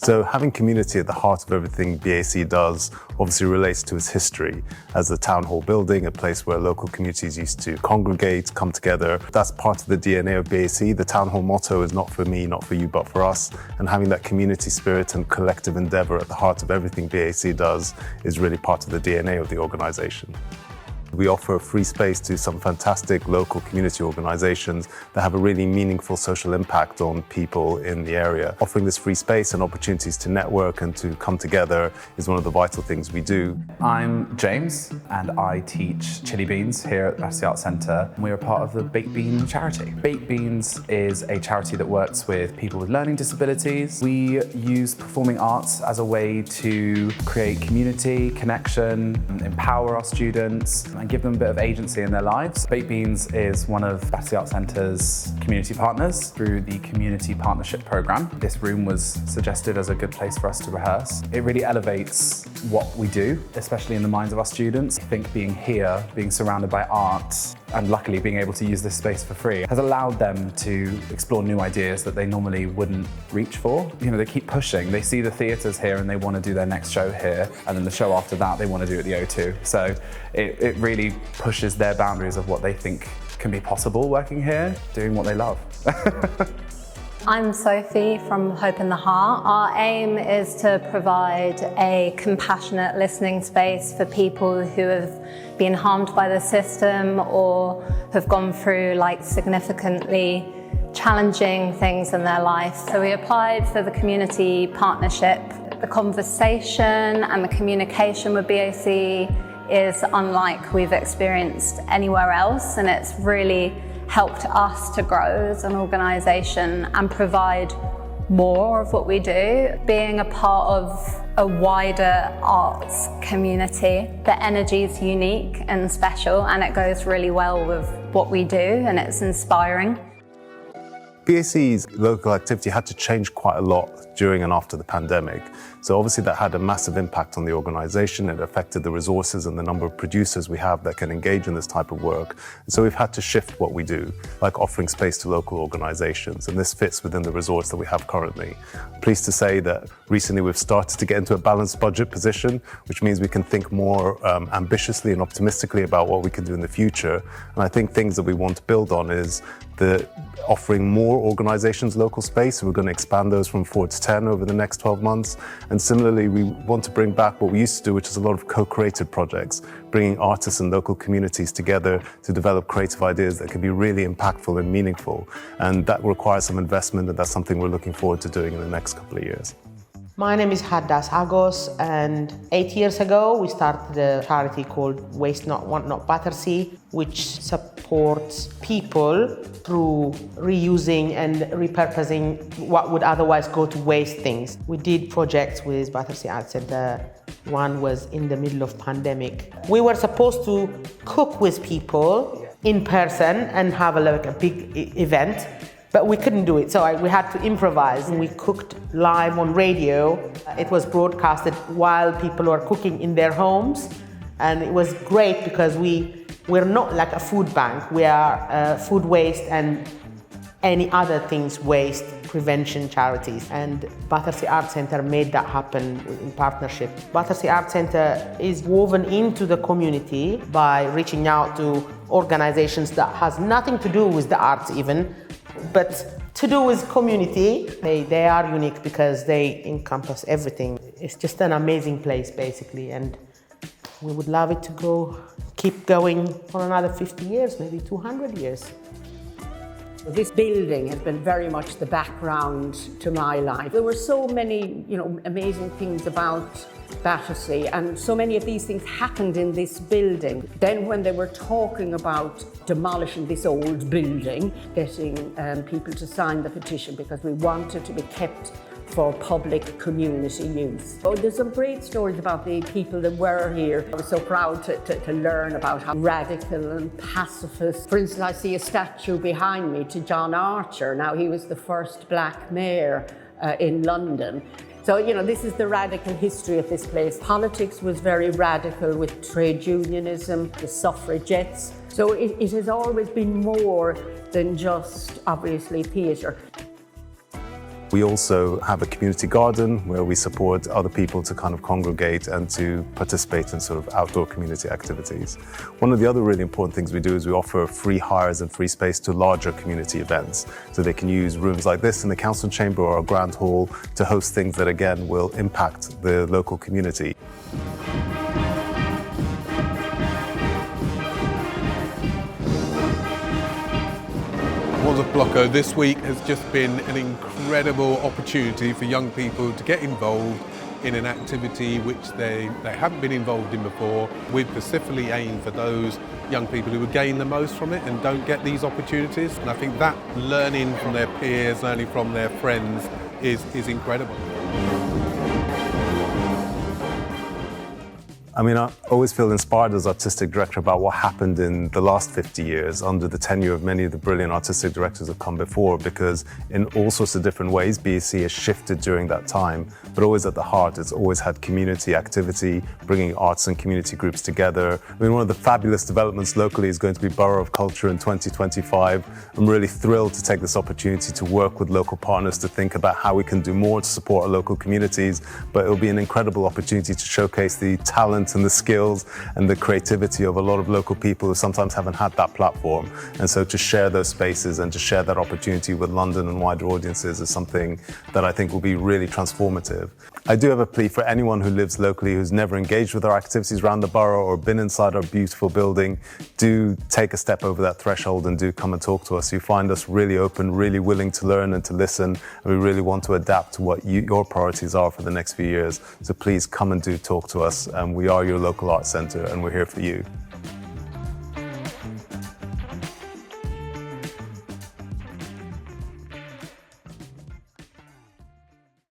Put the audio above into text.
So having community at the heart of everything BAC does obviously relates to its history as the town hall building, a place where local communities used to congregate, come together. That's part of the DNA of BAC. The town hall motto is not for me, not for you, but for us. And having that community spirit and collective endeavor at the heart of everything BAC does is really part of the DNA of the organization. We offer a free space to some fantastic local community organizations that have a really meaningful social impact on people in the area. Offering this free space and opportunities to network and to come together is one of the vital things we do. I'm James and I teach chili beans here at Battersea Arts Centre. We're a part of the Baked Bean charity. Baked Beans is a charity that works with people with learning disabilities. We use performing arts as a way to create community, connection, empower our students and give them a bit of agency in their lives. Baked Beans is one of Battersea Arts Centre's community partners through the Community Partnership Programme. This room was suggested as a good place for us to rehearse. It really elevates what we do, especially in the minds of our students. I think being here, being surrounded by art, and luckily being able to use this space for free has allowed them to explore new ideas that they normally wouldn't reach for. You know, they keep pushing. They see the theatres here and they want to do their next show here, and then the show after that they want to do at the O2. So it really pushes their boundaries of what they think can be possible working here, doing what they love. I'm Sophie from Hope in the Heart. Our aim is to provide a compassionate listening space for people who have been harmed by the system or have gone through significantly challenging things in their life. So we applied for the community partnership. The conversation and the communication with BAC is unlike we've experienced anywhere else, and it's really helped us to grow as an organisation and provide more of what we do. Being a part of a wider arts community, the energy is unique and special, and it goes really well with what we do, and it's inspiring. BAC's local activity had to change quite a lot during and after the pandemic. So obviously that had a massive impact on the organisation. It affected the resources and the number of producers we have that can engage in this type of work. And so we've had to shift what we do, like offering space to local organisations. And this fits within the resource that we have currently. I'm pleased to say that recently we've started to get into a balanced budget position, which means we can think more ambitiously and optimistically about what we can do in the future. And I think things that we want to build on is offering more organisations local space. So we're going to expand those from 4 to 10 over the next 12 months. And similarly, we want to bring back what we used to do, which is a lot of co-created projects, bringing artists and local communities together to develop creative ideas that can be really impactful and meaningful. And that requires some investment, and that's something we're looking forward to doing in the next couple of years. My name is Haddas Agos, and 8 years ago we started a charity called Waste Not, Want Not Battersea, which supports people through reusing and repurposing what would otherwise go to waste things. We did projects with Battersea Arts Centre. One was in the middle of pandemic. We were supposed to cook with people in person and have a big event, but we couldn't do it, so we had to improvise. We cooked live on radio. It was broadcasted while people were cooking in their homes, and it was great because we're not like a food bank. We are food waste and any other things waste prevention charities, and Battersea Arts Centre made that happen in partnership. Battersea Arts Centre is woven into the community by reaching out to organizations that has nothing to do with the arts even, but to do with community. They are unique because they encompass everything. It's just an amazing place basically, and we would love it to keep going for another 50 years, maybe 200 years. This building has been very much the background to my life. There were so many, amazing things about Battersea, and so many of these things happened in this building. Then when they were talking about demolishing this old building, getting people to sign the petition because we wanted to be kept for public community use. Oh, there's some great stories about the people that were here. I was so proud to learn about how radical and pacifist. For instance, I see a statue behind me to John Archer. Now, he was the first black mayor in London. So, this is the radical history of this place. Politics was very radical with trade unionism, the suffragettes. So it has always been more than just, obviously, theatre. We also have a community garden where we support other people to kind of congregate and to participate in sort of outdoor community activities. One of the other really important things we do is we offer free hires and free space to larger community events. So they can use rooms like this in the council chamber or a grand hall to host things that again will impact the local community. Blocko this week has just been an incredible opportunity for young people to get involved in an activity which they haven't been involved in before, with specifically aimed for those young people who would gain the most from it and don't get these opportunities. And I think that learning from their peers, learning from their friends is incredible. I mean, I always feel inspired as artistic director about what happened in the last 50 years under the tenure of many of the brilliant artistic directors that have come before, because in all sorts of different ways, BAC has shifted during that time, but always at the heart, it's always had community activity, bringing arts and community groups together. I mean, one of the fabulous developments locally is going to be Borough of Culture in 2025. I'm really thrilled to take this opportunity to work with local partners to think about how we can do more to support our local communities, but it'll be an incredible opportunity to showcase the talent and the skills and the creativity of a lot of local people who sometimes haven't had that platform. And so to share those spaces and to share that opportunity with London and wider audiences is something that I think will be really transformative. I do have a plea for anyone who lives locally who's never engaged with our activities around the borough or been inside our beautiful building. Do take a step over that threshold and do come and talk to us. You find us really open, really willing to learn and to listen, and we really want to adapt to what your priorities are for the next few years. So please come and do talk to us. We are your local arts centre and we're here for you.